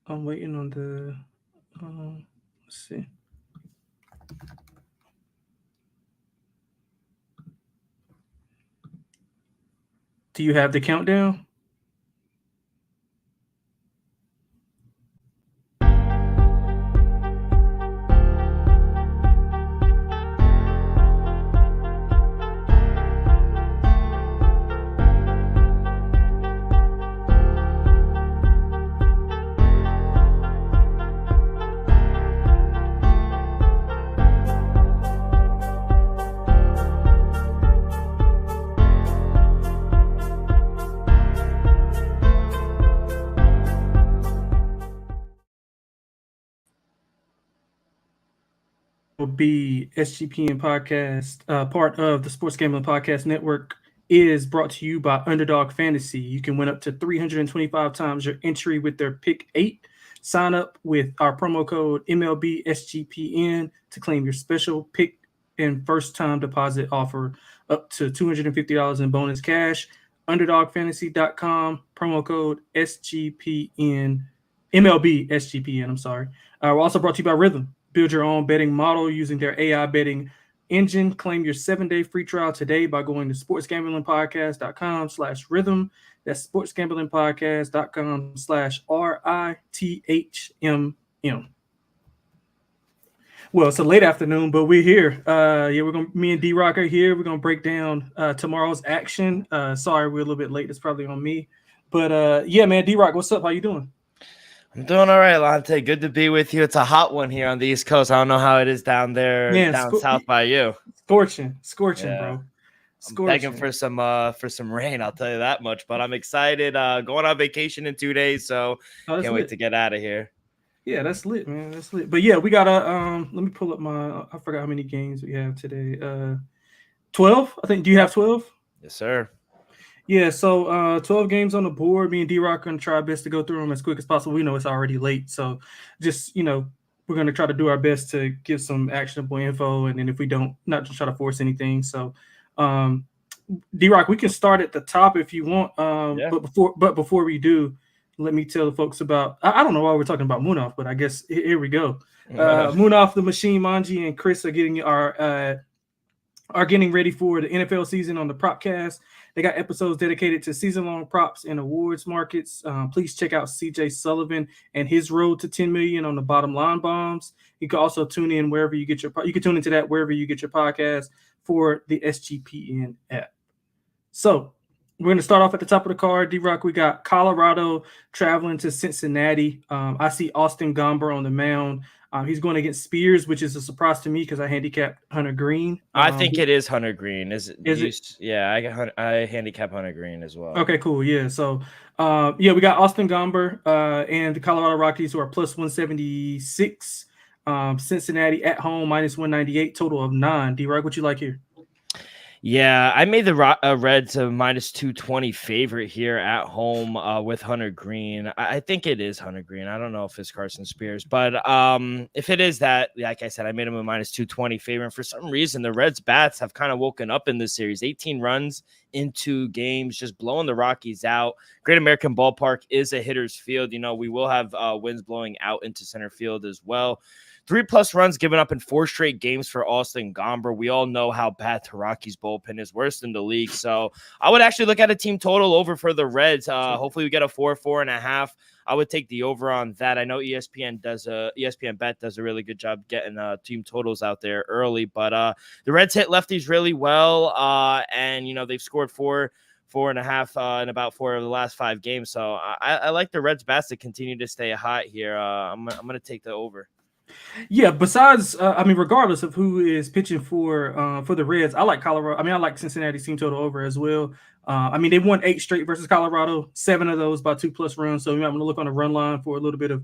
I'm waiting on the. Let's see. Do you have the countdown? MLB SGPN podcast, part of the Sports Gambling Podcast Network, is brought to you by Underdog Fantasy. You can win up to 325 times your entry with their pick 8. Sign up with our promo code MLB SGPN to claim your special pick and first time deposit offer up to $250 in bonus cash. UnderdogFantasy.com, promo code SGPN, MLB SGPN. I'm sorry. We're also brought to you by Rhythm. Build your own betting model using their AI betting engine. Claim your 7-day free trial today by going to sportsgamblingpodcast.com/rhythm. That's sportsgamblingpodcast.com/RITHMM. Well, it's a late afternoon, but we're here. Me and D-Rock are here. We're gonna break down tomorrow's action. Sorry, we're a little bit late. It's probably on me, but man, D-Rock, what's up? How you doing? I'm doing all right, Lonte. Good to be with you. It's a hot one here on the East Coast. I don't know how it is down there, down south by you. Scorching, yeah. Bro. I'm begging for some rain, I'll tell you that much. But I'm excited. Going on vacation in 2 days, so can't wait to get out of here. Yeah, that's lit, man. That's lit. But yeah, we gotta let me pull up my. I forgot how many games we have today. 12, I think. Do you have 12? Yes, sir. Yeah, so 12 games on the board. Me and D-Rock are going to try our best to go through them as quick as possible. We know it's already late, so just, we're going to try to do our best to give some actionable info, and then if we don't, not to try to force anything. So, D-Rock, we can start at the top if you want, but before we do, let me tell the folks about, I don't know why we're talking about Munaf, but I guess here we go. Munaf, the Machine, Manji, and Chris are getting ready for the NFL season on the Propcast. They got episodes dedicated to season-long props and awards markets. Please check out CJ Sullivan and his road to 10 million on the Bottom Line Bombs. You can also tune in wherever you get your. You can tune into that wherever you get your podcast for the SGPN app. So we're going to start off at the top of the card. D-Rock, we got Colorado traveling to Cincinnati. I see Austin Gomber on the mound. He's going against Spears, which is a surprise to me because I handicapped Hunter Green. I think it is Hunter Green. Is it? Yeah, I handicap Hunter Green as well. Okay, cool. Yeah, so we got Austin Gomber and the Colorado Rockies, who are plus 176. Cincinnati at home minus 198, total of 9. D-Rock, what you like here? Yeah, I made the Reds a minus 220 favorite here at home with Hunter Green. I think it is Hunter Green. I don't know if it's Carson Spears, but if it is that, like I said, I made him a minus 220 favorite. And for some reason, the Reds bats have kind of woken up in this series. 18 runs in 2 games, just blowing the Rockies out. Great American Ballpark is a hitter's field. We will have winds blowing out into center field as well. 3+ runs given up in 4 straight games for Austin Gomber. We all know how bad the Rockies bullpen is, worse in the league. So I would actually look at a team total over for the Reds. Hopefully we get a 4.5. I would take the over on that. I know ESPN Bet does a really good job getting team totals out there early, but the Reds hit lefties really well, and they've scored 4.5 in about 4 of the last 5 games. So I like the Reds bats to continue to stay hot here. I'm going to take the over. Yeah, besides, regardless of who is pitching for the Reds, I like Colorado. I like Cincinnati's team total over as well. They won 8 straight versus Colorado, 7 of those by 2+ runs. So you might want to look on the run line for a little bit of,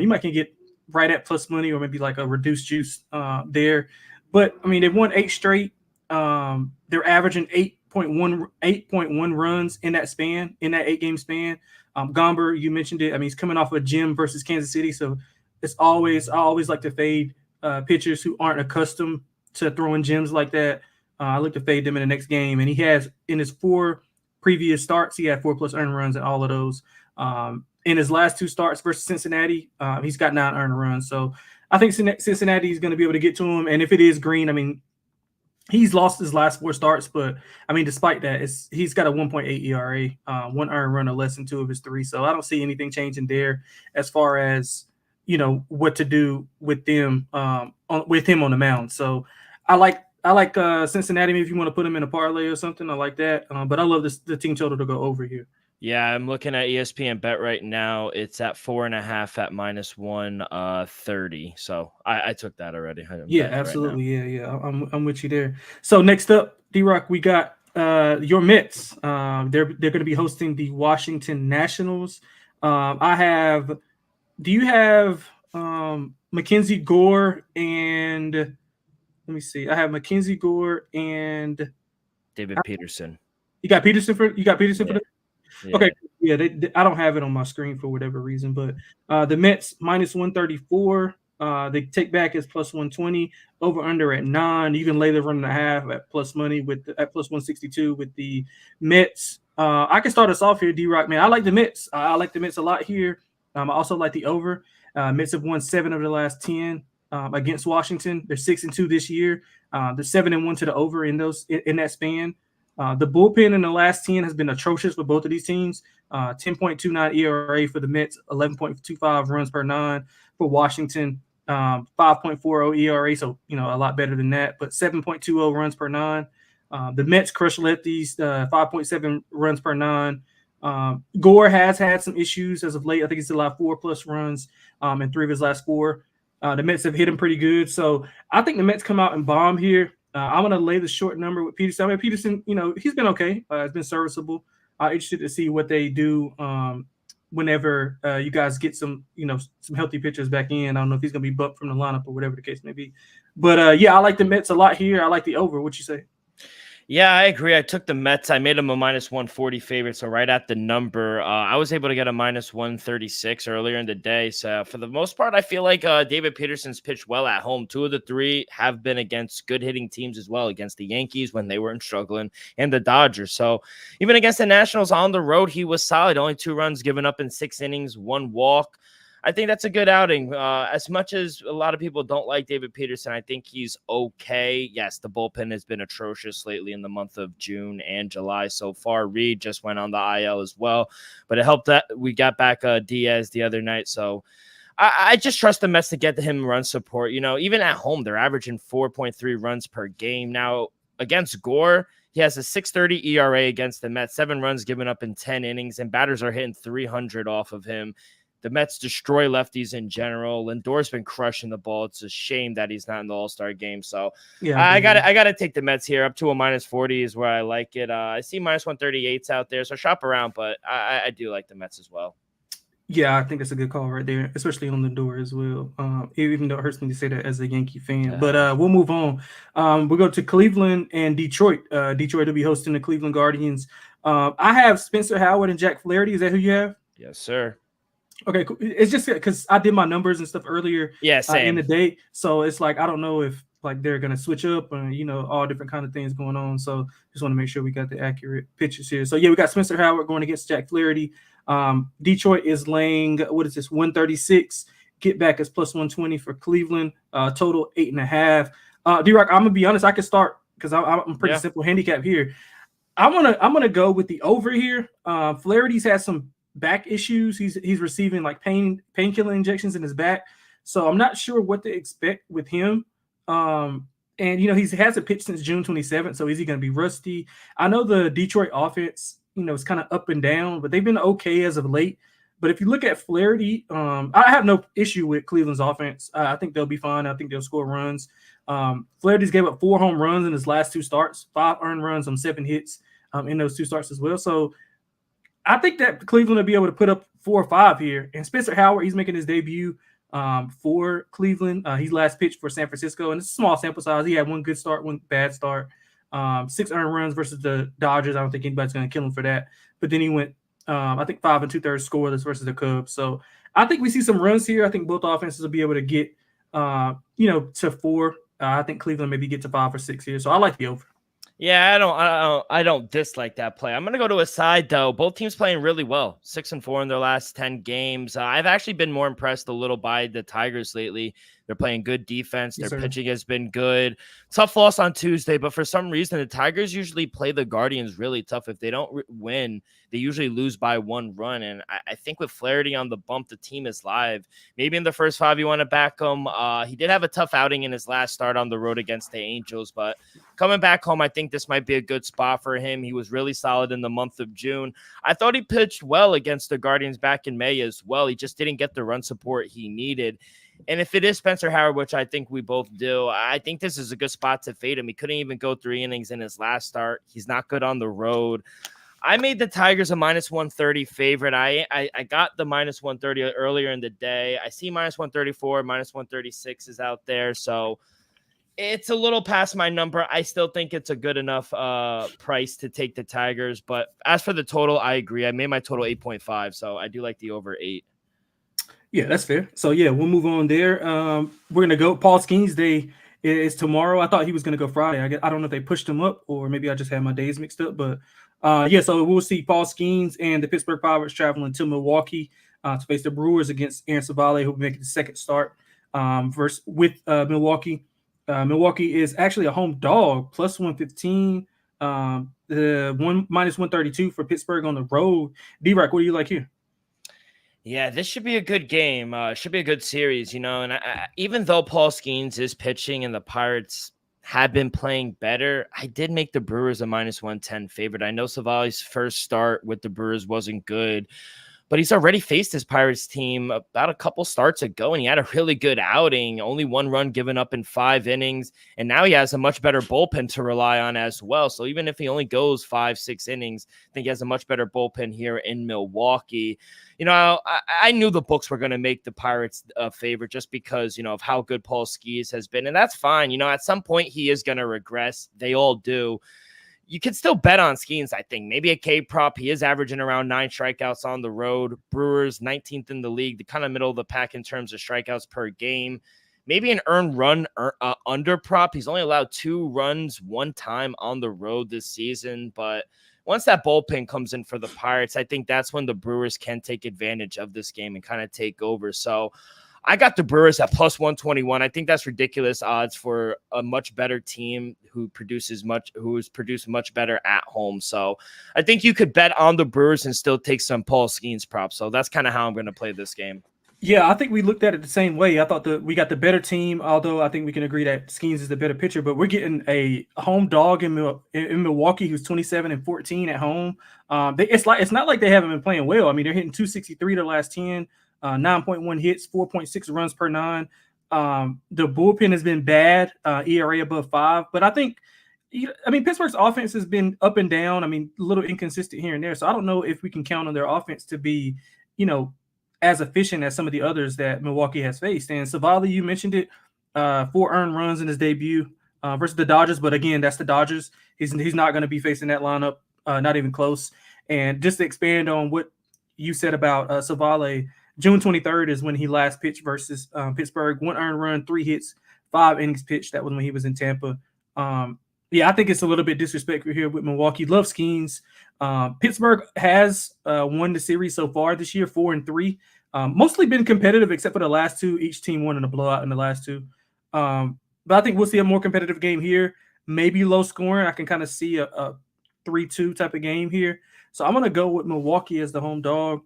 you might can get right at plus money or maybe like a reduced juice there. But they won 8 straight. They're averaging 8.1 runs in that 8-game span. Gomber, you mentioned it. He's coming off a gym versus Kansas City, so I always like to fade pitchers who aren't accustomed to throwing gems like that. I look to fade them in the next game, and he has in his 4 previous starts, he had 4+ earned runs in all of those. And in his last 2 starts versus Cincinnati, he's got 9 earned runs. So I think Cincinnati is going to be able to get to him. And if it is Green, I mean, he's lost his last 4 starts, but I mean, despite that, he's got a 1.8 ERA, 1 earned run or less in 2 of his 3. So I don't see anything changing there as far as what to do with them with him on the mound. So I like Cincinnati. Maybe if you want to put him in a parlay or something, I like that. But I love the team total to go over here. Yeah, I'm looking at ESPN Bet right now. It's at 4.5 at -130. So I took that already. Yeah, absolutely. Right, yeah. I'm with you there. So next up, D-Rock, we got your Mets. They're going to be hosting the Washington Nationals. Do you have Mackenzie Gore and let me see. I have Mackenzie Gore and David Peterson. You got Peterson for the Yeah. Okay, yeah, I don't have it on my screen for whatever reason, but the Mets -134. They take back is +120, over under at 9. You can lay the 1.5 at plus money at +162 with the Mets. I can start us off here, D-Rock, man. I like the Mets. I like the Mets a lot here. I also like the over. Mets have won 7 of the last 10 against Washington. They're 6-2 this year. They're 7-1 to the over in that span. The bullpen in the last 10 has been atrocious for both of these teams. 10.29 ERA for the Mets, 11.25 runs per 9 for Washington, 5.40 ERA, so a lot better than that, but 7.20 runs per 9. The Mets crush lefties, 5.7 runs per 9. Gore has had some issues as of late. I think he's allowed 4+ runs in 3 of his last 4. The Mets have hit him pretty good, so I think the Mets come out and bomb here. I'm going to lay the short number with Peterson. I mean, Peterson, he's been okay. It's been serviceable. I'm interested to see what they do whenever you guys get some healthy pitchers back in. I don't know if he's going to be bumped from the lineup or whatever the case may be. But, yeah, I like the Mets a lot here. I like the over. What you say? Yeah, I agree. I took the Mets. I made them a -140 favorite, so right at the number. I was able to get a -136 earlier in the day. So for the most part, I feel like David Peterson's pitched well at home. 2 of the 3 have been against good hitting teams as well, against the Yankees when they weren't struggling and the Dodgers. So even against the Nationals on the road, he was solid. Only 2 runs given up in 6 innings, 1 walk. I think that's a good outing. As much as a lot of people don't like David Peterson, I think he's okay. Yes, the bullpen has been atrocious lately in the month of June and July so far. Reed just went on the IL as well, but it helped that we got back Diaz the other night. So I just trust the Mets to get him run support. Even at home, they're averaging 4.3 runs per game. Now, against Gore, he has a 6.30 ERA against the Mets, 7 runs given up in 10 innings, and batters are hitting 300 off of him. The Mets destroy lefties in general. Lindor's been crushing the ball. It's a shame that he's not in the All-Star game. So yeah, I gotta take the Mets here. Up to a -40 is where I like it. I see -138s out there, so shop around, but I do like the Mets as well. Yeah, I think it's a good call right there, especially on Lindor as well. Even though it hurts me to say that as a Yankee fan. But we'll move on. We'll go to Cleveland and Detroit. Detroit will be hosting the Cleveland Guardians. I have Spencer Howard and Jack Flaherty. Is that who you have? Yes, sir. Okay, cool. It's just because I did my numbers and stuff earlier in the day. So it's like I don't know if they're going to switch up or, all different kind of things going on. So just want to make sure we got the accurate pictures here. So, yeah, we got Spencer Howard going against Jack Flaherty. Detroit is laying, 136. Get back is +120 for Cleveland. Total 8.5. D-Rock, I'm going to be honest. I can start because I'm pretty simple handicap here. I'm gonna go with the over here. Flaherty's had some back issues. He's receiving painkiller injections in his back, so I'm not sure what to expect with him. And he hasn't pitched since June 27th, so is he going to be rusty? I know the Detroit offense, is kind of up and down, but they've been okay as of late. But if you look at Flaherty, I have no issue with Cleveland's offense. I think they'll be fine. I think they'll score runs. Flaherty's gave up 4 home runs in his last 2 starts, 5 earned runs on 7 hits in those 2 starts as well. So I think that Cleveland will be able to put up 4 or 5 here. And Spencer Howard, he's making his debut for Cleveland. He last pitched for San Francisco, and it's a small sample size. He had 1 good start, 1 bad start. 6 earned runs versus the Dodgers. I don't think anybody's going to kill him for that. But then he went, I think, 5 2/3 scoreless versus the Cubs. So I think we see some runs here. I think both offenses will be able to get, to 4. I think Cleveland maybe get to 5 or 6 here. So I like the over. Yeah, I don't dislike that play. I'm gonna go to a side though. Both teams playing really well, 6-4 in their last 10 games. I've actually been more impressed a little by the Tigers lately. They're playing good defense. Yes, Their sir. pitching has been good. Tough loss on Tuesday, but for some reason the Tigers usually play the Guardians really tough. If they don't win, they usually lose by 1 run. And I think with Flaherty on the bump, the team is live. Maybe in the first 5 you want to back him. He did have a tough outing in his last start on the road against the Angels, but coming back home, I think this might be a good spot for him. He was really solid in the month of June. I thought he pitched well against the Guardians back in May as well. He just didn't get the run support he needed. And if it is Spencer Howard, which I think we both do, I think this is a good spot to fade him. He couldn't even go 3 innings in his last start. He's not good on the road. I made the Tigers a -130 favorite. I got the -130 earlier in the day. I see -134, -136 is out there. So it's a little past my number. I still think it's a good enough price to take the Tigers. But as for the total, I agree. I made my total 8.5. So I do like the over 8. Yeah, that's fair. So yeah, we'll move on there. We're gonna go. Paul Skenes Day is tomorrow. I thought he was gonna go Friday. I don't know if they pushed him up or maybe I just had my days mixed up. But yeah, so we'll see Paul Skenes and the Pittsburgh Pirates traveling to Milwaukee to face the Brewers against Aaron Civale, who will make the second start versus with Milwaukee. Milwaukee is actually a home dog, +115. The -132 for Pittsburgh on the road. D-Rock, what do you like here? Yeah, this should be a good game. Should be a good series, you know. And even though Paul Skenes is pitching and the Pirates have been playing better, I did make the Brewers a -110 favorite. I know Savali's first start with the Brewers wasn't good, but he's already faced his Pirates team about a couple starts ago, and he had a really good outing, only 1 run given up in 5 innings, and now he has a much better bullpen to rely on as well. So even if he only goes 5-6 innings, I think he has a much better bullpen here in Milwaukee. You know, I knew the books were going to make the Pirates a favorite just because, you know, of how good Paul Skenes has been, and that's fine. You know, at some point he is going to regress. They all do. You can still bet on Skenes, I think. Maybe a K prop. He is averaging around 9 strikeouts on the road. Brewers, 19th in the league, the kind of middle of the pack in terms of strikeouts per game. Maybe an earned run under prop. He's only allowed 2 runs 1 time on the road this season. But once that bullpen comes in for the Pirates, I think that's when the Brewers can take advantage of this game and kind of take over. So I got the Brewers at +121. I think that's ridiculous odds for a much better team who's produced much better at home. So I think you could bet on the Brewers and still take some Paul Skenes props. So that's kind of how I'm going to play this game. Yeah, I think we looked at it the same way. I thought that we got the better team, although I think we can agree that Skenes is the better pitcher. But we're getting a home dog in Milwaukee who's 27-14 at home. It's not like they haven't been playing well. I mean, they're hitting 263 their last 10, 9.1 hits, 4.6 runs per 9. The bullpen has been bad, ERA above 5. But I think, Pittsburgh's offense has been up and down. I mean, a little inconsistent here and there. So I don't know if we can count on their offense to be, as efficient as some of the others that Milwaukee has faced. And Civale, you mentioned it, 4 earned runs in his debut versus the Dodgers. But again, that's the Dodgers. He's not going to be facing that lineup, not even close. And just to expand on what you said about Civale, June 23rd is when he last pitched versus Pittsburgh. 1 earned run, 3 hits, 5 innings pitched. That was when he was in Tampa. I think it's a little bit disrespectful here with Milwaukee. Love Skenes. Pittsburgh has won the series so far this year, 4-3. Mostly been competitive except for the last 2. Each team won in a blowout in the last 2. But I think we'll see a more competitive game here. Maybe low scoring. I can kind of see a 3-2 type of game here. So I'm going to go with Milwaukee as the home dog.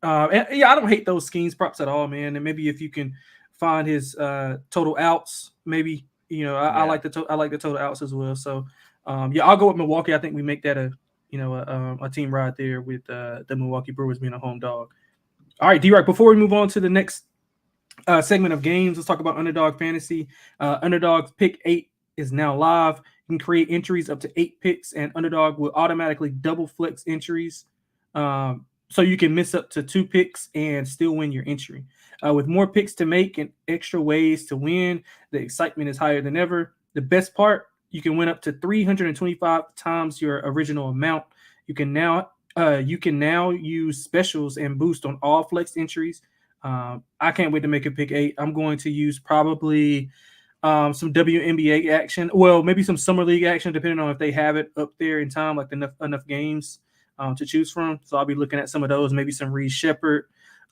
I don't hate those Skenes props at all, man. And maybe if you can find his total outs, maybe. I like the total outs as well. So, I'll go with Milwaukee. I think we make that a team right there with the Milwaukee Brewers being a home dog. All right, D-Rock, before we move on to the next segment of games, let's talk about Underdog Fantasy. Underdog's Pick 8 is now live. You can create entries up to 8 picks, and Underdog will automatically double flex entries. So you can miss up to 2 picks and still win your entry. With more picks to make and extra ways to win, the excitement is higher than ever. The best part, you can win up to 325 times your original amount. You can now use specials and boost on all flex entries. I can't wait to make a pick 8. I'm going to use probably some WNBA action. Well, maybe some summer league action, depending on if they have it up there in time, like enough games to choose from. So I'll be looking at some of those. Maybe some Reed Shepherd.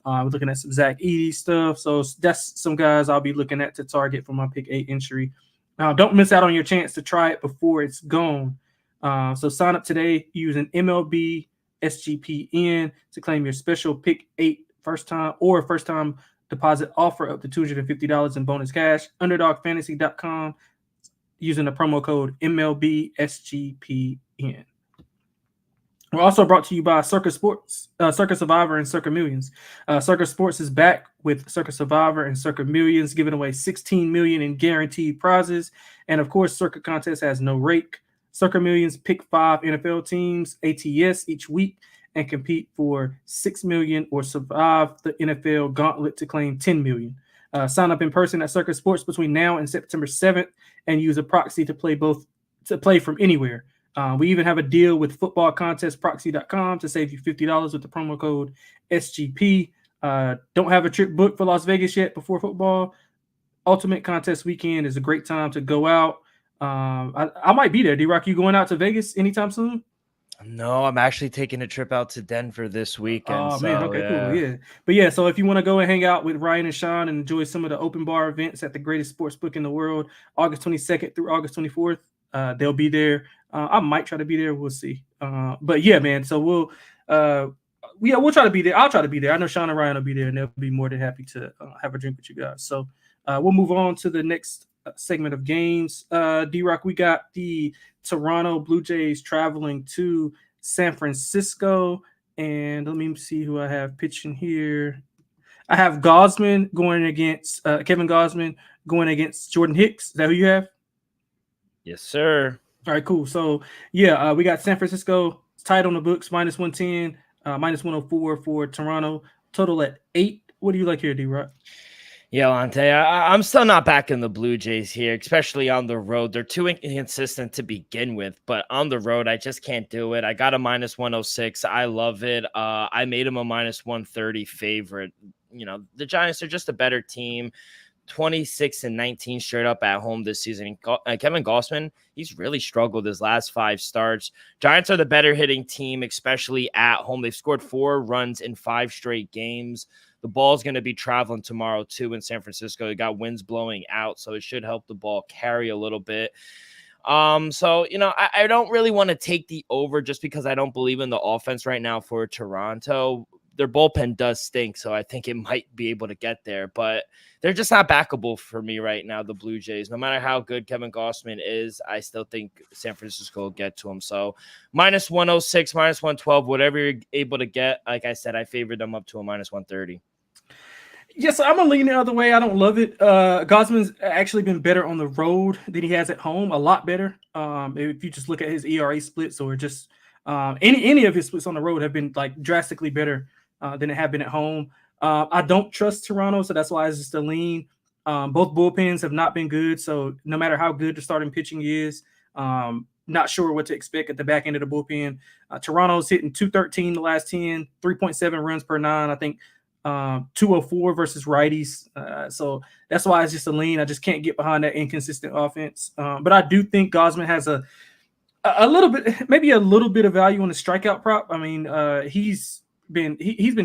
We're looking at some Zach Edey stuff. So that's some guys I'll be looking at to target for my pick 8 entry. Don't miss out on your chance to try it before it's gone. So sign up today using MLB SGPN to claim your special pick 8 first time deposit offer up to $250 in bonus cash. UnderdogFantasy.com using the promo code MLB SGPN. We're also brought to you by Circus Sports, Circus Survivor, and Circa Millions. Circus Sports is back with Circus Survivor and Circa Millions, giving away $16 million in guaranteed prizes. And of course, Circa Contest has no rake. Circa Millions pick 5 NFL teams, ATS, each week, and compete for $6 million or survive the NFL gauntlet to claim $10 million. Sign up in person at Circus Sports between now and September 7th and use a proxy to play from anywhere. We even have a deal with footballcontestproxy.com to save you $50 with the promo code SGP. Don't have a trip booked for Las Vegas yet before football. Ultimate Contest Weekend is a great time to go out. I might be there. D-Rock, you going out to Vegas anytime soon? No, I'm actually taking a trip out to Denver this weekend. Oh, man. Okay, cool. Yeah. But yeah, so if you want to go and hang out with Ryan and Sean and enjoy some of the open bar events at the greatest sports book in the world, August 22nd through August 24th, they'll be there. I might try to be there. We'll see. But yeah, man. So we'll try to be there. I'll try to be there. I know Sean and Ryan will be there, and they'll be more than happy to have a drink with you guys. So we'll move on to the next segment of games. D-Rock, we got the Toronto Blue Jays traveling to San Francisco, and let me see who I have pitching here. I have Gausman going against Kevin Gausman going against Jordan Hicks. Is that who you have? Yes, sir. All right, cool. So, yeah, we got San Francisco tied on the books, minus 110, minus 104 for Toronto. Total at 8. What do you like here, D-Rock? Yeah, Lonte, I'm still not backing the Blue Jays here, especially on the road. They're too inconsistent to begin with, but on the road, I just can't do it. I got a minus 106. I love it. I made him a minus 130 favorite. You know, the Giants are just a better team. 26-19 straight up at home this season. Kevin Gausman, he's really struggled his last 5 starts. Giants are the better hitting team, especially at home. They've scored 4 runs in 5 straight games. The ball's going to be traveling tomorrow, too, in San Francisco. They got winds blowing out, so it should help the ball carry a little bit. So, you know, I don't really want to take the over just because I don't believe in the offense right now for Toronto. Their bullpen does stink, so I think it might be able to get there, but they're just not backable for me right now, the Blue Jays. No matter how good Kevin Gausman is, I still think San Francisco will get to him. So minus 106, minus 112, whatever you're able to get. Like I said, I favored them up to a minus 130. Yes, I'm going to lean the other way. I don't love it. Gausman's actually been better on the road than he has at home, a lot better. If you just look at his ERA splits or just any of his splits on the road have been like drastically better than it have been at home. I don't trust Toronto, so that's why it's just a lean. Both bullpens have not been good, so no matter how good the starting pitching is, not sure what to expect at the back end of the bullpen. Toronto's hitting 213 the last 10, 3.7 runs per 9. I think 204 versus righties. So that's why it's just a lean. I just can't get behind that inconsistent offense. But I do think Gausman has a little bit, maybe a little bit of value on the strikeout prop. I mean, he's been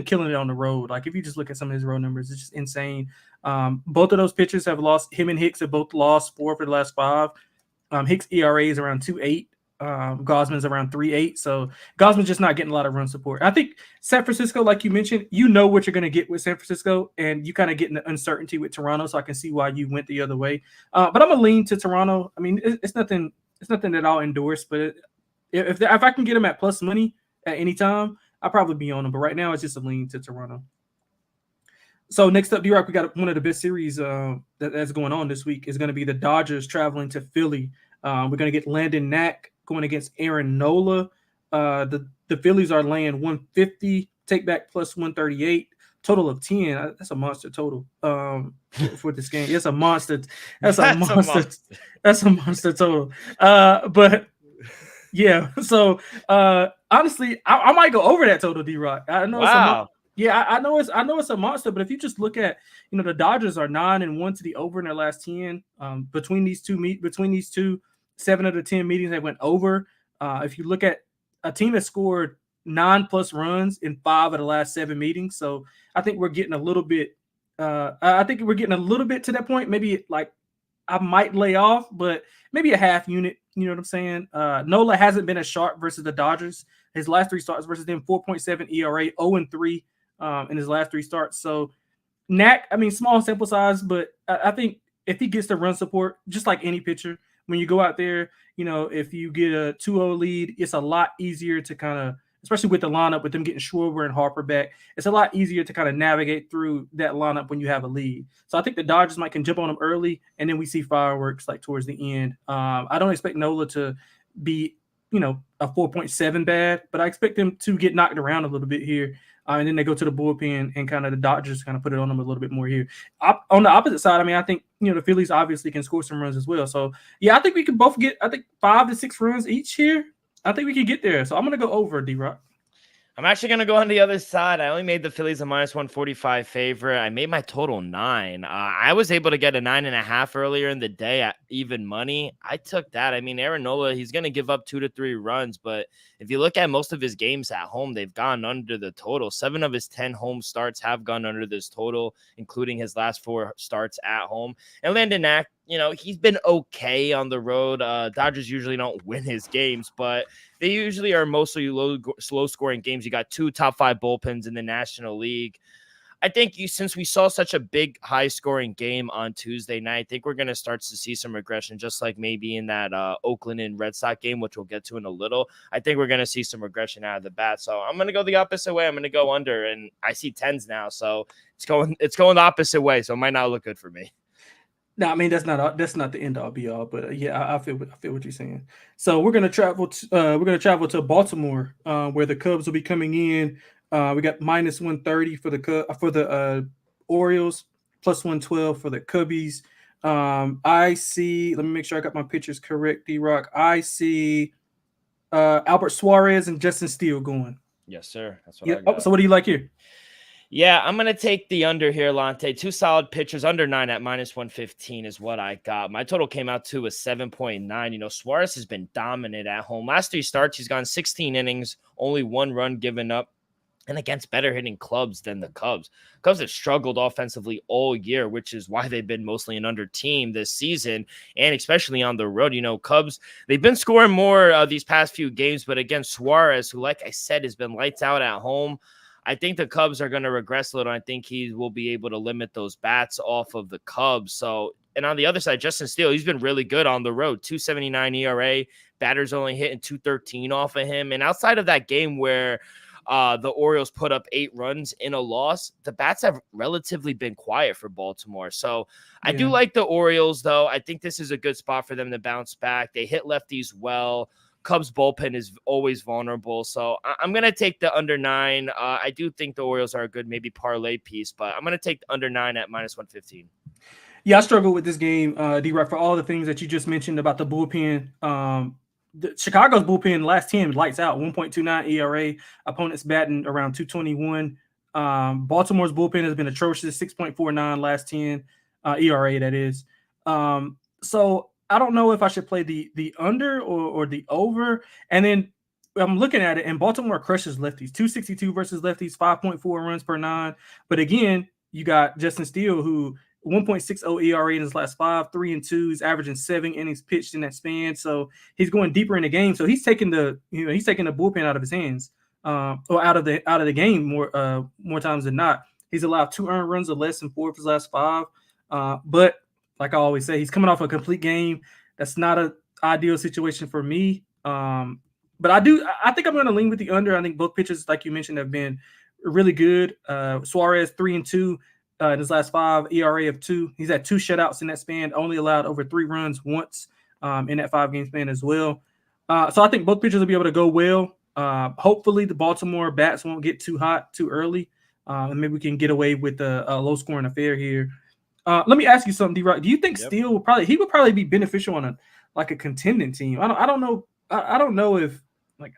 killing it on the road. Like if you just look at some of his road numbers, it's just insane. Both of those pitchers have lost. Him and Hicks have both lost 4 for the last 5. Hicks ERA is around 2.8. Gausman's around 3.8. So Gausman's just not getting a lot of run support. I think San Francisco, like you mentioned, you know what you're going to get with San Francisco, and you kind of getting the uncertainty with Toronto. So I can see why you went the other way. But I'm gonna lean to Toronto. I mean, it's nothing that I'll endorse, but if I can get them at plus money at any time, I'll probably be on them. But right now, it's just a lean to Toronto. So next up, D-Rock, we got one of the best series that's going on this week is going to be the Dodgers traveling to Philly. We're going to get Landon Knack going against Aaron Nola. The Phillies are laying 150, take back plus 138, total of 10. That's a monster total for this game. It's a monster. That's a monster total. But yeah, so honestly, I might go over that total, D-Rock. I know Yeah, I know it's a monster, but if you just look at, the Dodgers are 9-1 to the over in their last 10. Between these two, 7 of the 10 meetings they went over. If you look at a team that scored 9+ runs in 5 of the last 7 meetings, so I think we're getting a little bit. I think we're getting a little bit to that point. Maybe like I might lay off, but maybe a half unit. You know what I'm saying? Nola hasn't been as sharp versus the Dodgers. His last 3 starts versus them, 4.7 ERA, 0-3 in his last 3 starts. So Knack, I mean, small sample size, but I think if he gets the run support, just like any pitcher, when you go out there, if you get a 2-0 lead, it's a lot easier to kind of, especially with the lineup, with them getting Schwarber and Harper back, it's a lot easier to kind of navigate through that lineup when you have a lead. So I think the Dodgers can jump on them early, and then we see fireworks like towards the end. I don't expect Nola to be, a 4.7 bad, but I expect them to get knocked around a little bit here. And then they go to the bullpen, and kind of the Dodgers kind of put it on them a little bit more here. On the opposite side, I mean, I think, the Phillies obviously can score some runs as well. So, yeah, I think we can both get, 5 to 6 runs each here. I think we can get there. So I'm going to go over, D-Rock. I'm actually going to go on the other side. I only made the Phillies a -145 favorite. I made my total 9. I was able to get a 9.5 earlier in the day at even money. I took that. I mean, Aaron Nola, he's going to give up 2 to 3 runs, but if you look at most of his games at home, they've gone under the total. 7 of his 10 home starts have gone under this total, including his last 4 starts at home. And Landon Knack, he's been okay on the road. Dodgers usually don't win his games, but they usually are mostly slow-scoring games. You got 2 top 5 bullpens in the National League. I think since we saw such a big, high-scoring game on Tuesday night, I think we're going to start to see some regression, just like maybe in that Oakland and Red Sox game, which we'll get to in a little. I think we're going to see some regression out of the bat. So I'm going to go the opposite way. I'm going to go under, and I see 10s now. So it's going the opposite way, so it might not look good for me. No, I mean that's not the end all be all, but yeah, I feel what you're saying. So we're gonna travel to Baltimore, where the Cubs will be coming in. We got -130 for the Orioles, +112 for the Cubbies. I see. Let me make sure I got my pictures correct, D-Rock. I see Albert Suarez and Justin Steele going. Yes, sir. That's what I got. Oh, so what do you like here? Yeah, I'm going to take the under here, Lonte. 2 solid pitchers, under 9 at -115 is what I got. My total came out to a 7.9. Suarez has been dominant at home. Last 3 starts, he's gone 16 innings, only 1 run given up, and against better hitting clubs than the Cubs. Cubs have struggled offensively all year, which is why they've been mostly an under team this season, and especially on the road. Cubs, they've been scoring more these past few games, but against Suarez, who, like I said, has been lights out at home, I think the Cubs are going to regress a little. I think he will be able to limit those bats off of the Cubs. So, and on the other side, Justin Steele, he's been really good on the road. 2.79 ERA, batters only hitting 2.13 off of him. And outside of that game where the Orioles put up 8 runs in a loss, the bats have relatively been quiet for Baltimore. So I do like the Orioles, though. I think this is a good spot for them to bounce back. They hit lefties well. Cubs bullpen is always vulnerable. So I'm going to take the under 9. I do think the Orioles are a good maybe parlay piece, but I'm going to take the under 9 at -115. Yeah, I struggle with this game, D-Rock, for all the things that you just mentioned about the bullpen. Chicago's bullpen last 10 lights out, 1.29 ERA. Opponents batting around 221. Baltimore's bullpen has been atrocious, 6.49 last 10 ERA, that is. So I don't know if I should play the under or the over. And then I'm looking at it, and Baltimore crushes lefties. 262 versus lefties, 5.4 runs per 9. But again, you got Justin Steele, who 1.60 ERA in his last 5, 3-2. He's averaging 7 innings pitched in that span. So he's going deeper in the game. So he's taking the bullpen out of his hands, or out of the game more times than not. He's allowed 2 earned runs or less in 4 of his last 5. But like I always say, he's coming off a complete game. That's not an ideal situation for me. But I think I'm going to lean with the under. I think both pitchers, like you mentioned, have been really good. Suarez 3-2 in his last 5, ERA of 2. He's had 2 shutouts in that span, only allowed over 3 runs once in that 5-game span as well. So I think both pitchers will be able to go well. Hopefully the Baltimore bats won't get too hot too early, and maybe we can get away with a low-scoring affair here. Let me ask you something, D-Rock. Do you think Steele would probably be beneficial on a contending team? I don't know. I don't know if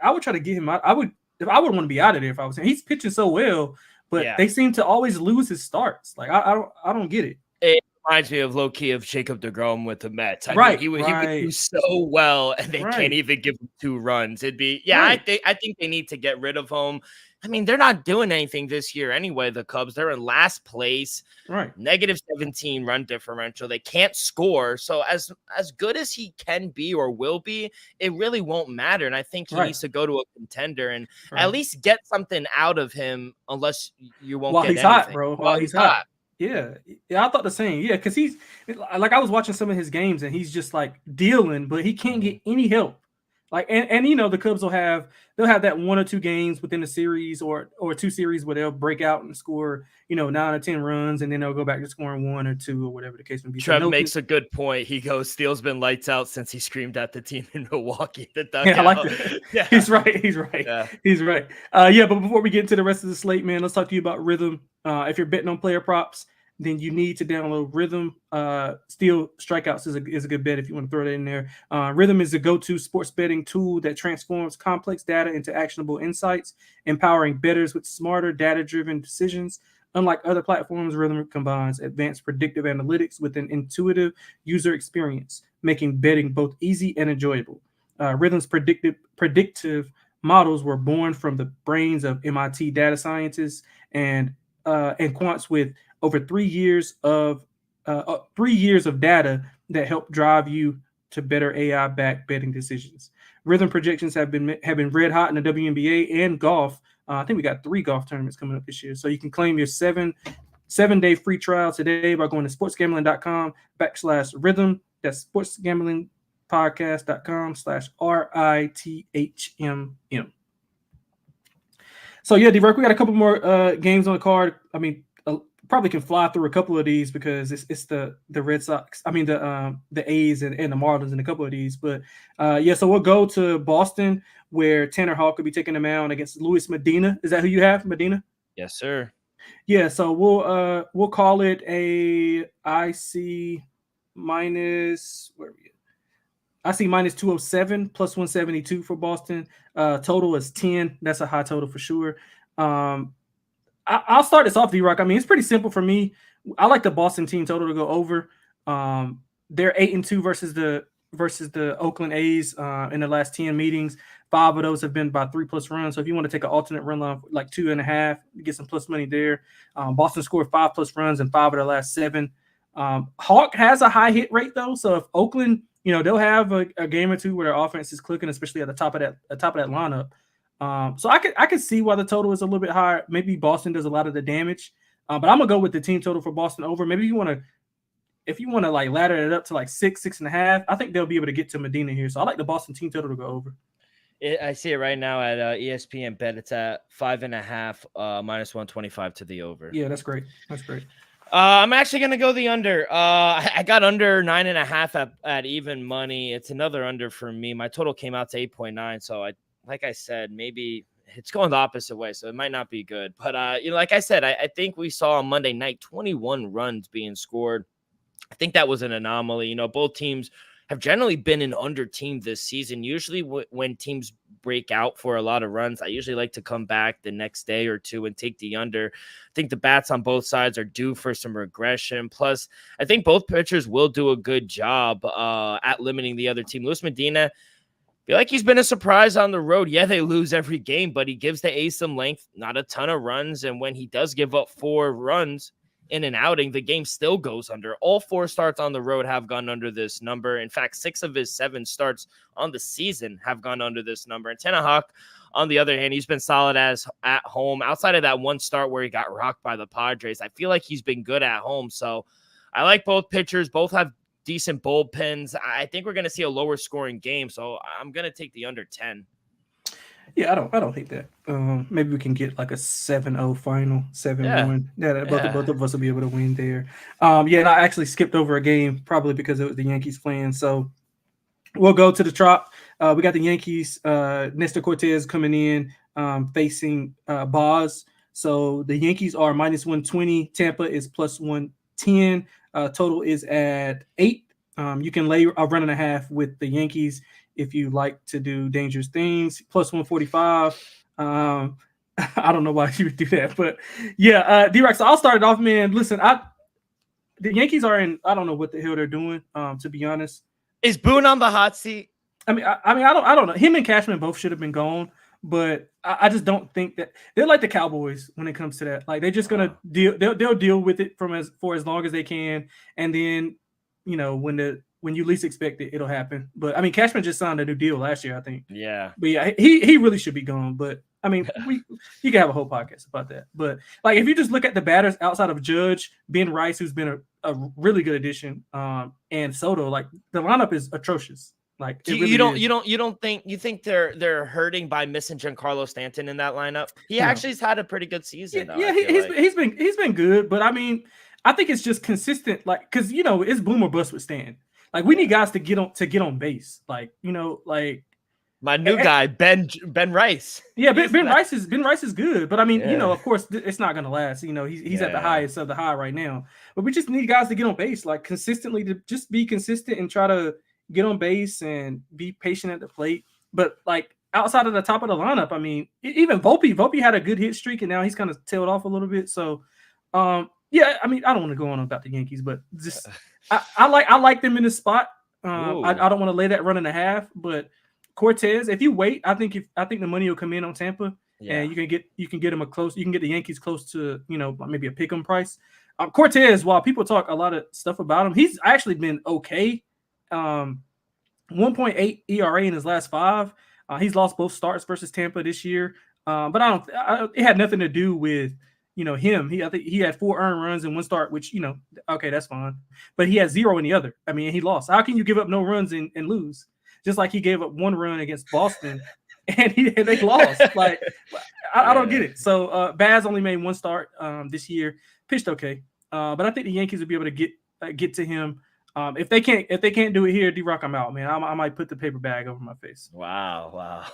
I would try to get him out. I would want to be out of there if I was him. He's pitching so well, but they seem to always lose his starts. Like I don't get it. It reminds me of low-key of Jacob deGrom with the Mets. I Right, mean, he would do so well, and they can't even give him 2 runs. It'd be I think they need to get rid of him. I mean, they're not doing anything this year anyway, the Cubs. They're in last place. Right. -17 run differential. They can't score. So as good as he can be or will be, it really won't matter. And I think he needs to go to a contender and at least get something out of him, unless you won't While get he's anything. hot, bro. While he's hot. Yeah, I thought the same. Yeah, because he's like, I was watching some of his games and he's just like dealing, but he can't get any help. Like, and you know, the Cubs they'll have that 1 or 2 games within the series or 2 series where they'll break out and score, 9 or 10 runs, and then they'll go back to scoring 1 or 2 or whatever the case may be. Trev makes a good point. He goes, Steele's been lights out since he screamed at the team in Milwaukee. I like that. Yeah. He's right. Yeah. He's right. But before we get into the rest of the slate, man, let's talk to you about Rhythm. If you're betting on player props, then you need to download Rhythm. Steal strikeouts is a good bet if you want to throw that in there. Rhythm is the go-to sports betting tool that transforms complex data into actionable insights, empowering bettors with smarter, data-driven decisions. Unlike other platforms, Rhythm combines advanced predictive analytics with an intuitive user experience, making betting both easy and enjoyable. Rhythm's predictive models were born from the brains of MIT data scientists and quants with over 3 years of 3 years of data that help drive you to better AI-backed betting decisions. Rhythm projections have been red hot in the WNBA and golf. I think we got 3 golf tournaments coming up this year. So you can claim your 7-day free trial today by going to sportsgambling.com/rhythm. That's sportsgamblingpodcast.com/RITHMM. So yeah, D-Rock, we got a couple more games on the card. I mean, probably can fly through a couple of these because it's the Red Sox. I mean the A's and the Marlins in a couple of these. But so we'll go to Boston where Tanner Houck will be taking the mound against Luis Medina. Is that who you have, Medina? Yes, sir. Yeah, so we'll call it a IC minus where are we at? IC minus 207 plus 172 for Boston. Total is 10. That's a high total for sure. I'll start this off, D-Rock. I mean, it's pretty simple for me. I like the Boston team total to go over. They're 8-2 versus the Oakland A's in the last 10 meetings. 5 of those have been by 3+ runs. So if you want to take an alternate run line, like 2.5, you get some plus money there. Boston scored 5+ runs in 5 of their last 7. Hawk has a high hit rate though. So if Oakland, they'll have a game or two where their offense is clicking, especially at the top of that lineup. So I could see why the total is a little bit higher. Maybe Boston does a lot of the damage, but I'm gonna go with the team total for Boston over. Maybe if you want to like ladder it up to like 6.5, I think they'll be able to get to Medina here. So I like the Boston team total to go over. I see it right now at ESPN bet. It's at 5.5 minus 125 to the over. Yeah, that's great. I'm actually gonna go the under. I got under 9.5 at even money. It's another under for me. My total came out to 8.9. So like I said, maybe it's going the opposite way, so it might not be good. But, like I said, I think we saw on Monday night 21 runs being scored. I think that was an anomaly. Both teams have generally been an under team this season. Usually when teams break out for a lot of runs, I usually like to come back the next day or two and take the under. I think the bats on both sides are due for some regression. Plus, I think both pitchers will do a good job at limiting the other team. Luis Medina, feel like he's been a surprise on the road. Yeah, they lose every game, but he gives the A's some length, not a ton of runs. And when he does give up 4 runs in an outing, the game still goes under. All 4 starts on the road have gone under this number. In fact, 6 of his 7 starts on the season have gone under this number. And Tanner Houck, on the other hand, he's been solid as at home. Outside of that one start where he got rocked by the Padres, I feel like he's been good at home. So I like both pitchers. Both have decent bullpens. I think we're going to see a lower scoring game, so I'm going to take the under 10. Yeah, I don't hate that. Maybe we can get like a 7-0 final, 7-1. Yeah, both of us will be able to win there. And I actually skipped over a game probably because it was the Yankees playing. So we'll go to the Trop. We got the Yankees, Nestor Cortez coming in, facing Boz. So the Yankees are minus 120. Tampa is plus 110. Total is at 8. You can lay a 1.5 with the Yankees if you like to do dangerous things. Plus 145. I don't know why you would do that, but yeah, D-Rex, so I'll start it off, man. Listen, the Yankees are in, I don't know what the hell they're doing, to be honest. Is Boone on the hot seat? I mean, I don't know. Him and Cashman both should have been gone, but I just don't think that they're like the Cowboys when it comes to that. Like they're just gonna deal. They'll deal with it for as long as they can, and then when you least expect it, it'll happen. But I mean, Cashman just signed a new deal last year, I think. Yeah. But yeah, he really should be gone. But I mean, you can have a whole podcast about that. But like, if you just look at the batters outside of Judge, Ben Rice, who's been a really good addition, and Soto, like the lineup is atrocious. Like you don't think they're hurting by missing Giancarlo Stanton in that lineup? He actually has had a pretty good season. Yeah, he's been good, but I mean, I think it's just consistent, like because it's boom or bust with Stan. Like we need guys to get on base, like my new guy Ben Rice. Yeah, Ben Rice is good, but I mean, of course, it's not gonna last. He's at the highest of the high right now, but we just need guys to get on base, like consistently, to just be consistent and try to get on base and be patient at the plate. But like outside of the top of the lineup, I mean, even Volpe had a good hit streak, and now he's kind of tailed off a little bit. So, yeah, I mean, I don't want to go on about the Yankees, but just I like them in this spot. I don't want to lay that run and a half, but Cortez, if you wait, I think the money will come in on Tampa, and you can get them you can get the Yankees close to maybe a pick 'em price. Cortez, while people talk a lot of stuff about him, he's actually been okay. 1.8 ERA in his last 5. He's lost both starts versus Tampa this year, but it had nothing to do with him. I think he had 4 earned runs in one start, which okay, that's fine, but he had 0 in the other. I mean, he lost. How can you give up no runs and lose? Just like he gave up 1 run against Boston, and they lost. Like I don't get it. So Baz only made 1 start this year, pitched okay, but I think the Yankees will be able to get to him. If they can't do it here, D-Rock, I'm out, man. I might put the paper bag over my face. Wow.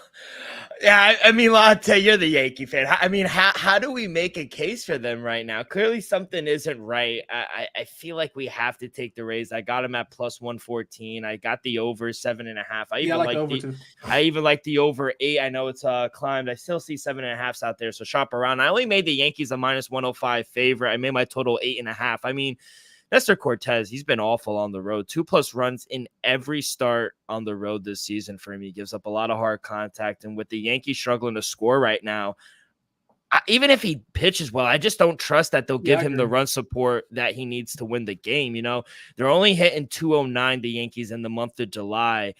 Yeah, I mean, Lonte, you're the Yankee fan. I mean, how do we make a case for them right now? Clearly something isn't right. I feel like we have to take the Rays. I got them at plus 114. I got the over 7.5. I even like the over 8. I know it's climbed. I still see 7.5s out there, so shop around. I only made the Yankees a minus 105 favorite. I made my total 8.5. I mean, Nestor Cortez, he's been awful on the road. 2+ runs in every start on the road this season for him. He gives up a lot of hard contact. And with the Yankees struggling to score right now, even if he pitches well, I just don't trust that they'll give him the run support that he needs to win the game. They're only hitting 209, the Yankees, in the month of July.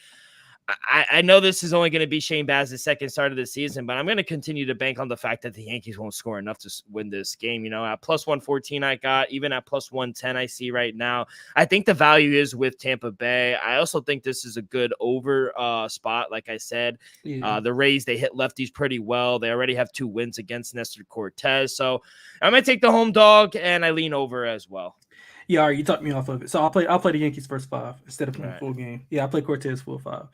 I know this is only going to be Shane Baz's second start of the season, but I'm going to continue to bank on the fact that the Yankees won't score enough to win this game. At plus 114, I got even at plus 110, I see right now. I think the value is with Tampa Bay. I also think this is a good over spot. Like I said, the Rays, they hit lefties pretty well. They already have 2 wins against Nestor Cortez. So I'm going to take the home dog, and I lean over as well. Yeah, all right, you talked me off of it. So I'll play the Yankees first 5 instead of playing full game. Yeah, I'll play Cortez full 5.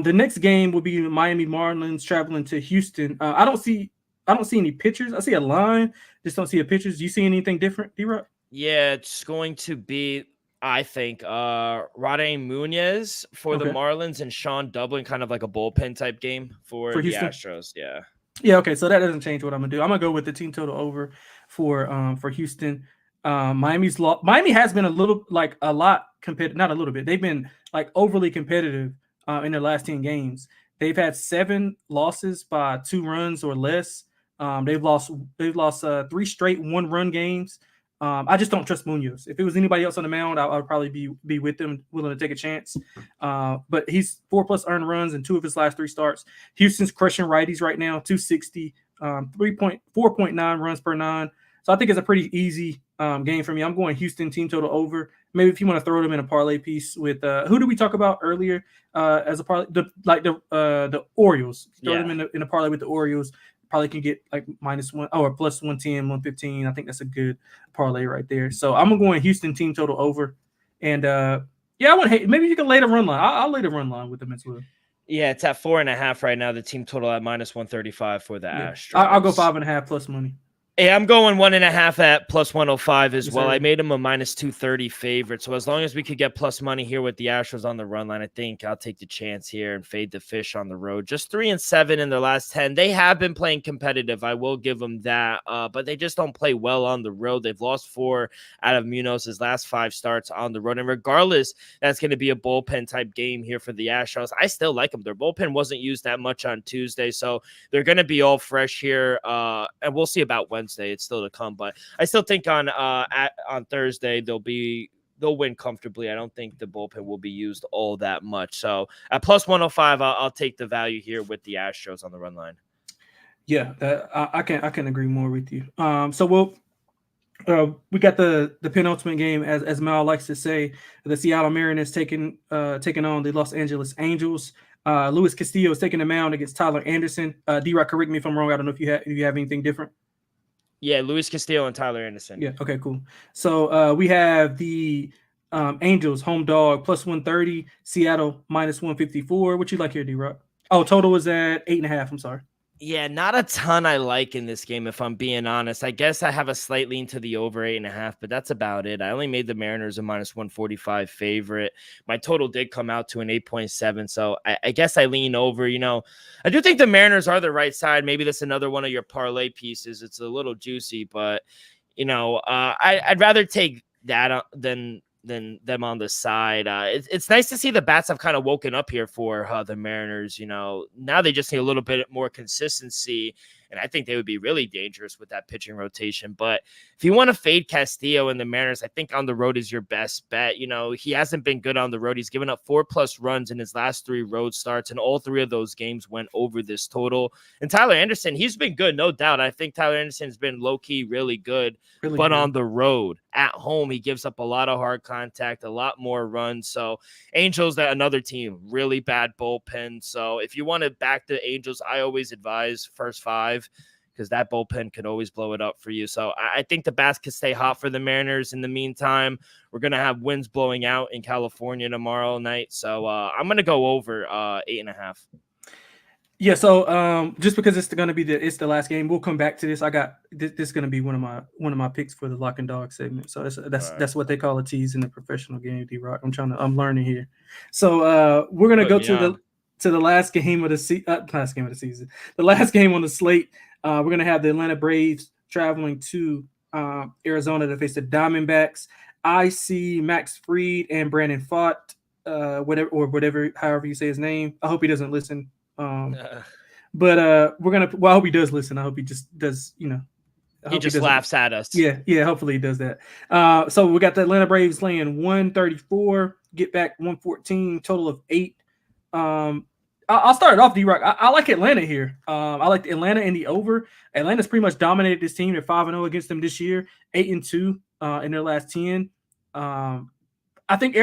The next game will be Miami Marlins traveling to Houston. I don't see any pitchers. I see a line, just don't see a pitchers. Do you see anything different, D-Rock? Yeah, it's going to be, I think, Rade Munoz for the Marlins and Sean Dublin, kind of like a bullpen type game for the Houston Astros. Yeah. Yeah, okay. So that doesn't change what I'm gonna do. I'm gonna go with the team total over for Houston. Miami has been a lot competitive, not a little bit. They've been like overly competitive in their last 10 games. They've had 7 losses by 2 runs or less. They've lost 3 straight 1-run games. I just don't trust Munoz. If it was anybody else on the mound, I would probably be with them, willing to take a chance. But he's 4+ earned runs in 2 of his last 3 starts. Houston's crushing righties right now, 260, 4.9 runs per 9. So I think it's a pretty easy game for me. I'm going Houston team total over. Maybe if you want to throw them in a parlay piece with who did we talk about earlier as a parlay? The Orioles. Throw them in a parlay with the Orioles. Probably can get like -1 or plus 110, 115. I think that's a good parlay right there. So I'm going Houston team total over. And I want to maybe you can lay the run line. I'll lay the run line with them as well. Yeah, it's at 4.5 right now. The team total at -135 for the Astros. I'll go 5.5 plus money. Hey, I'm going 1.5 at plus 105 as well. Sir. I made him a minus 230 favorite. So as long as we could get plus money here with the Astros on the run line, I think I'll take the chance here and fade the fish on the road. Just 3-7 in their last 10. They have been playing competitive. I will give them that. But they just don't play well on the road. They've lost 4 out of Munoz's last 5 starts on the road. And regardless, that's going to be a bullpen type game here for the Astros. I still like them. Their bullpen wasn't used that much on Tuesday. So they're going to be all fresh here. And we'll see about Wednesday. It's still to come, but I still think on Thursday they'll win comfortably. I don't think the bullpen will be used all that much. So at plus 105, I'll take the value here with the Astros on the run line. Yeah, I can agree more with you. So we got the penultimate game, as Mal likes to say, the Seattle Mariners taking on the Los Angeles Angels. Luis Castillo is taking the mound against Tyler Anderson. D-Rock, correct me if I'm wrong. I don't know if you have anything different. Yeah, Luis Castillo and Tyler Anderson. Yeah, okay, cool. So we have the Angels home dog plus 130, Seattle minus 154. What you like here, D-Rock? Oh, total is at 8.5. I'm sorry. Yeah, not a ton I like in this game, if I'm being honest. I guess I have a slight lean to the over 8.5, but that's about it. I only made the Mariners a minus 145 favorite. My total did come out to an 8.7, so I guess I lean over. I do think the Mariners are the right side. Maybe that's another one of your parlay pieces. It's a little juicy, but, I'd rather take that than them on the side. It's nice to see the bats have kind of woken up here for the Mariners. Now they just need a little bit more consistency, and I think they would be really dangerous with that pitching rotation. But if you want to fade Castillo and the Mariners, I think on the road is your best bet. He hasn't been good on the road. He's given up 4+ runs in his last 3 road starts, and all 3 of those games went over this total. And Tyler Anderson, he's been good, no doubt. I think Tyler Anderson's been low-key really good, but on the road, at home, he gives up a lot of hard contact, a lot more runs. So Angels, that another team, really bad bullpen. So if you want to back the Angels, I always advise first 5, because that bullpen could always blow it up for you. So I think the bats could stay hot for the Mariners. In the meantime, we're going to have winds blowing out in California tomorrow night. So I'm going to go over 8.5. Yeah, so just because it's going to be the last game, we'll come back to this. I got this is going to be one of my picks for the lock and dog segment. So that's what they call a tease in the professional game, D-Rock. I'm learning here. So we're going to go to the last game of the season. The last game on the slate. We're going to have the Atlanta Braves traveling to Arizona to face the Diamondbacks. I see Max Fried and Brandon Pfaadt, whatever, however you say his name. I hope he doesn't listen. But I hope he does listen. I hope he just does, he just laughs at us. Yeah, hopefully he does that. So we got the Atlanta Braves laying 134, get back 114, total of 8. I'll start it off, D-Rock. I like Atlanta here. I like Atlanta in the over. Atlanta's pretty much dominated this team. They're 5-0 against them this year, 8-2 in their last 10. I think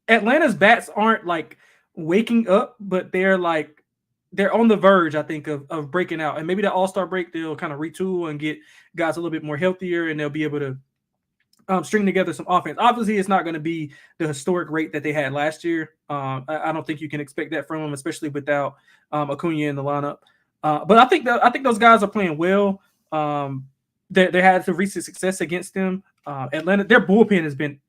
Atlanta's bats aren't like waking up, but they're on the verge, I think, of breaking out. And maybe the All-Star break, they'll kind of retool and get guys a little bit more healthier, and they'll be able to string together some offense. Obviously, it's not going to be the historic rate that they had last year. I don't think you can expect that from them, especially without Acuna in the lineup. But I think those guys are playing well. They had some recent success against them. Atlanta, their bullpen has been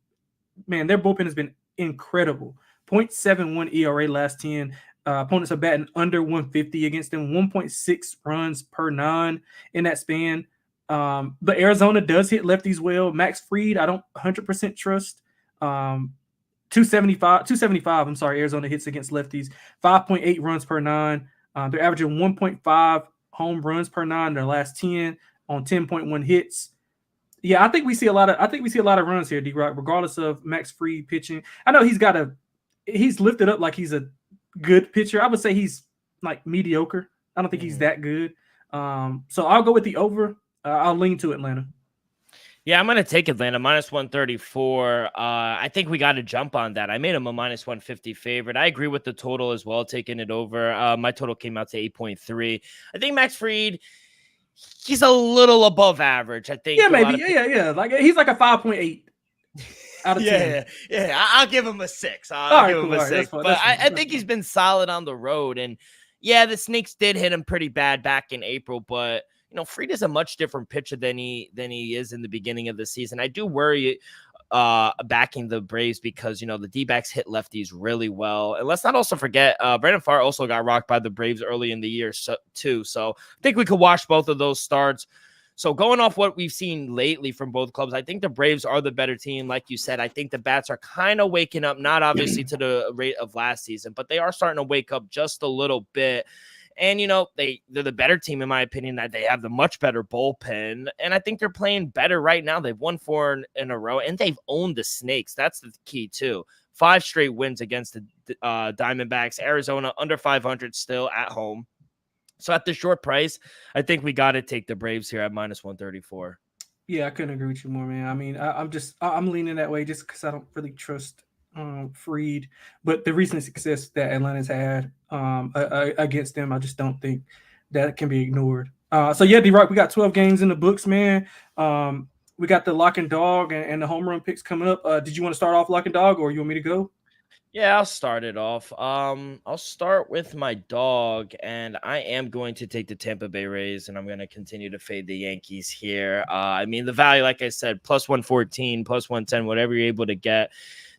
incredible. 0.71 ERA last 10. Opponents are batting under 150 against them. 1.6 runs per 9 in that span. But Arizona does hit lefties well. Max Fried, I don't 100% trust. 275. I'm sorry. Arizona hits against lefties. 5.8 runs per 9. They're averaging 1.5 home runs per 9 in their last 10 on 10.1 hits. Yeah, I think we see a lot of runs here, D-Rock, regardless of Max Fried pitching. I know he's lifted up like he's a good pitcher. I would say he's like mediocre. I don't think he's that good. So I'll go with the over. I'll lean to Atlanta. Yeah, I'm going to take Atlanta, minus 134. I think we got to jump on that. I made him a minus 150 favorite. I agree with the total as well, taking it over. My total came out to 8.3. I think Max Fried, he's a little above average, I think. Yeah, maybe. Yeah. Like he's like a 5.8 out of 10. Yeah. I'll give him a 6. I'll give him a 6. But I think he's been solid on the road. And yeah, the Snakes did hit him pretty bad back in April, but Fried is a much different pitcher than he is in the beginning of the season. I do worry backing the Braves because, the Dbacks hit lefties really well. And let's not also forget, Brandon Farr also got rocked by the Braves early in the year too. So I think we could watch both of those starts. So going off what we've seen lately from both clubs, I think the Braves are the better team. Like you said, I think the bats are kind of waking up, not obviously to the rate of last season, but they are starting to wake up just a little bit. And, they're the better team, in my opinion, that they have the much better bullpen. And I think they're playing better right now. They've won 4 in a row, and they've owned the Snakes. That's the key, too. 5 straight wins against the Diamondbacks. Arizona under 500 still at home. So at the short price, I think we got to take the Braves here at -134. Yeah, I couldn't agree with you more, man. I mean, I'm leaning that way just because I don't really trust Fried, but the recent success that Atlanta's had against them, I just don't think that can be ignored. So yeah, D-Rock, we got 12 games in the books, man. We got the lock and dog and the home run picks coming up. Did you want to start off lock and dog, or you want me to go? Yeah, I'll start it off. I'll start with my dog, and I am going to take the Tampa Bay Rays, and I'm going to continue to fade the Yankees here. I mean, the value, like I said, +114, +110, whatever you're able to get.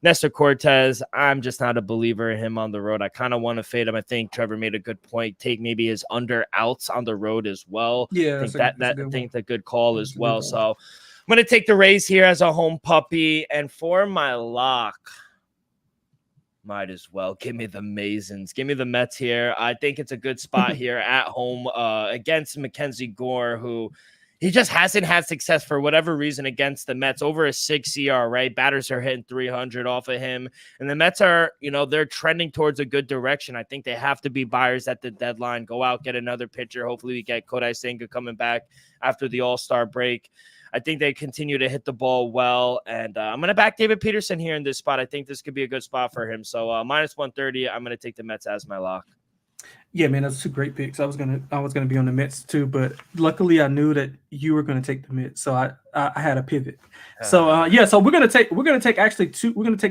Nestor Cortez, I'm just not a believer in him on the road. I kind of want to fade him. I think Trevor made a good point. Take maybe his under outs on the road as well. Yeah, I think that's a good call as well. Call. So I'm going to take the Rays here as a home puppy, and for my lock, might as well give me the Masons. Give me the Mets here. I think it's a good spot here at home against Mackenzie Gore, who he just hasn't had success for whatever reason against the Mets. Over a 6 ERA, batters are hitting 300 off of him. And the Mets are, they're trending towards a good direction. I think they have to be buyers at the deadline. Go out, get another pitcher. Hopefully we get Kodai Senga coming back after the All-Star break. I think they continue to hit the ball well, and I'm going to back David Peterson here in this spot. I think this could be a good spot for him. So -130, I'm going to take the Mets as my lock. Yeah, man, that's 2 great picks. I was gonna be on the Mets too, but luckily I knew that you were gonna take the Mets, so I had a pivot. So so we're gonna take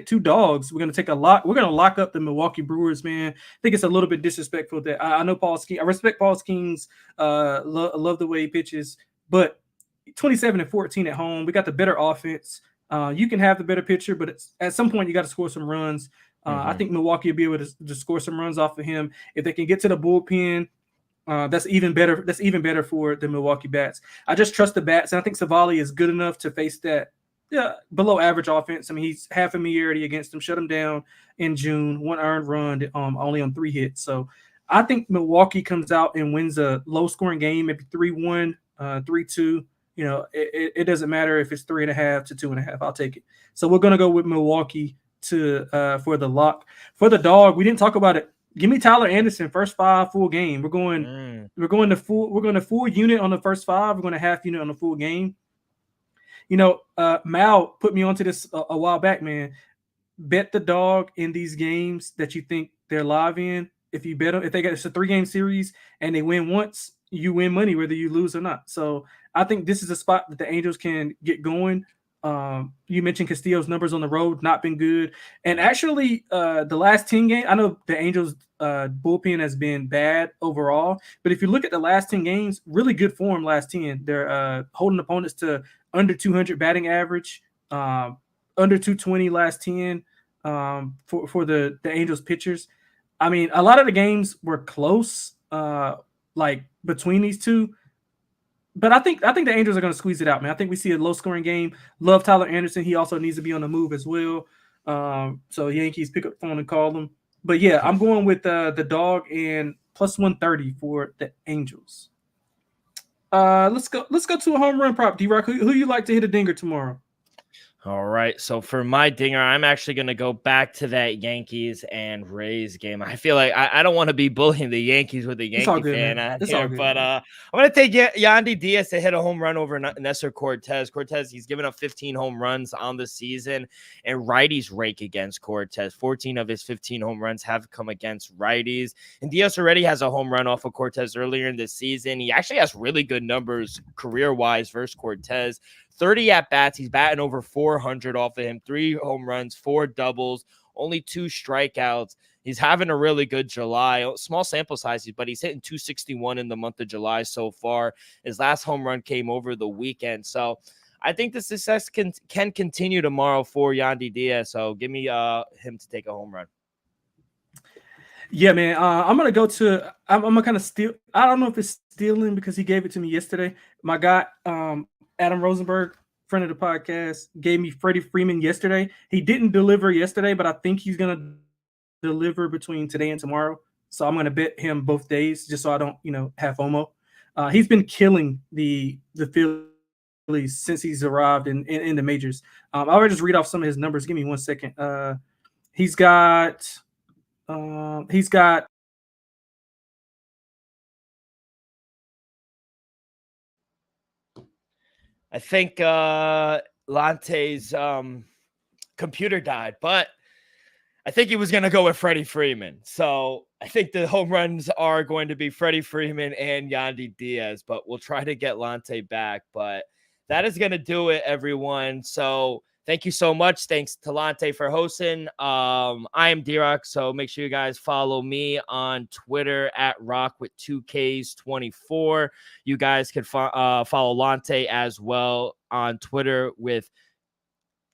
2 dogs. We're gonna take a lock. We're gonna lock up the Milwaukee Brewers, man. I think it's a little bit disrespectful that I know Paul Skenes. I respect Paul Skenes. Love the way he pitches, but 27-14 at home. We got the better offense. You can have the better pitcher, but at some point you got to score some runs. I think Milwaukee will be able to score some runs off of him. If they can get to the bullpen, that's even better. That's even better for the Milwaukee bats. I just trust the bats, and I think Civale is good enough to face that below average offense. I mean, he's half familiarity against them. Shut him down in June. 1 earned run, only on 3 hits. So I think Milwaukee comes out and wins a low scoring game, maybe 3-1, 3-2. It doesn't matter if it's 3.5 to 2.5. I'll take it. So we're gonna go with Milwaukee for the lock. For the dog, we didn't talk about it. Give me Tyler Anderson first 5 full game. We're going to full unit on the first 5. We're going to half unit on the full game. Mal put me onto this a while back, man. Bet the dog in these games that you think they're live in. If you bet them, if it's a 3-game series and they win once, you win money whether you lose or not. So I think this is a spot that the Angels can get going. You mentioned Castillo's numbers on the road not been good, and actually the last 10 games, I know the Angels bullpen has been bad overall, but if you look at the last 10 games, really good form last 10. They're holding opponents to under 200 batting average, under 220 last 10 for the Angels pitchers. I mean, a lot of the games were close, like between these two. But I think the Angels are going to squeeze it out, man. I think we see a low-scoring game. Love Tyler Anderson. He also needs to be on the move as well. So Yankees pick up the phone and call them. But yeah, I'm going with the dog and +130 for the Angels. Let's go to a home run prop. D-Rock, who you like to hit a dinger tomorrow? All right, so for my dinger, I'm actually going to go back to that Yankees and Rays game. I feel like I don't want to be bullying the Yankees with a Yankee fan out here, but I'm going to take Yandy Diaz to hit a home run over Nestor Cortez. Cortez, he's given up 15 home runs on the season, and righties rake against Cortez. 14 of his 15 home runs have come against righties, and Diaz already has a home run off of Cortez earlier in the season. He actually has really good numbers career-wise versus Cortez. 30 at-bats. He's batting over 400 off of him. 3 home runs, 4 doubles, only 2 strikeouts. He's having a really good July. Small sample sizes, but he's hitting 261 in the month of July so far. His last home run came over the weekend. So I think the success can continue tomorrow for Yandy Diaz. So give me him to take a home run. Yeah, man. I'm gonna go to. I'm gonna kind of steal. I don't know if it's stealing because he gave it to me yesterday. My guy, Adam Rosenberg, friend of the podcast, gave me Freddie Freeman yesterday. He didn't deliver yesterday, but I think he's gonna deliver between today and tomorrow. So I'm gonna bet him both days, just so I don't, have FOMO. He's been killing the Phillies since he's arrived in the majors. I'll just read off some of his numbers. Give me 1 second. He's got. I think Lonte's computer died, but I think he was going to go with Freddie Freeman. So I think the home runs are going to be Freddie Freeman and Yandy Diaz, but we'll try to get Lonte back. But that is going to do it, everyone. So thank you so much. Thanks to Lonte for hosting. I am D-Rock, so make sure you guys follow me on Twitter at Rock with 2Ks24. You guys can follow Lonte as well on Twitter with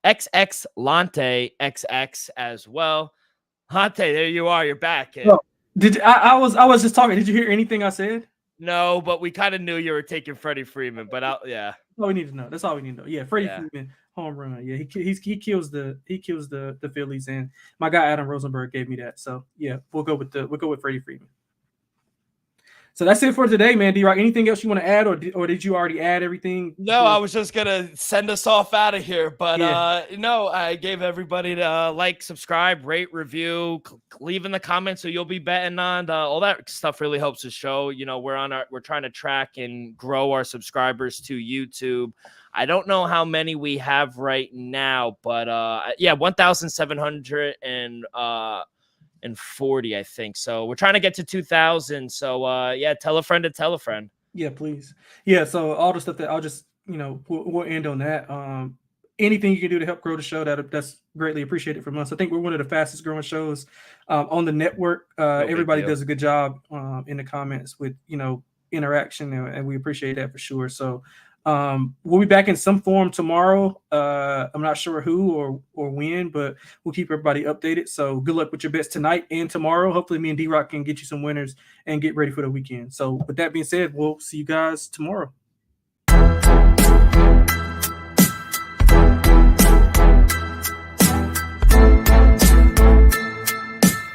XX Lonte XX as well. Lonte, there you are. You're back. Oh, I was just talking. Did you hear anything I said? No, but we kind of knew you were taking Freddie Freeman. But yeah, that's all we need to know. That's all we need to know. Yeah, Freddie Freeman home run. Yeah, he kills the Phillies, and my guy Adam Rosenberg gave me that. So yeah, we'll go with Freddie Freeman. So that's it for today, man. D-Rock, anything else you want to add, or did you already add everything? No, I was just gonna send us off out of here, but no, I gave everybody to like, subscribe, rate, review, leave in the comments, so you'll be betting on all that stuff. Really helps the show. We're trying to track and grow our subscribers to YouTube. I don't know how many we have right now, but 1,740, I think. So we're trying to get to 2,000. So tell a friend to tell a friend. Yeah, please. Yeah, so all the stuff that I'll just we'll end on that. Anything you can do to help grow the show, that's greatly appreciated from us. I think we're one of the fastest growing shows on the network. Everybody does a good job in the comments with interaction, and we appreciate that for sure. So we'll be back in some form tomorrow. I'm not sure who or when, but we'll keep everybody updated. So good luck with your bets tonight and tomorrow. Hopefully me and D-Rock can get you some winners and get ready for the weekend. So with that being said, we'll see you guys tomorrow.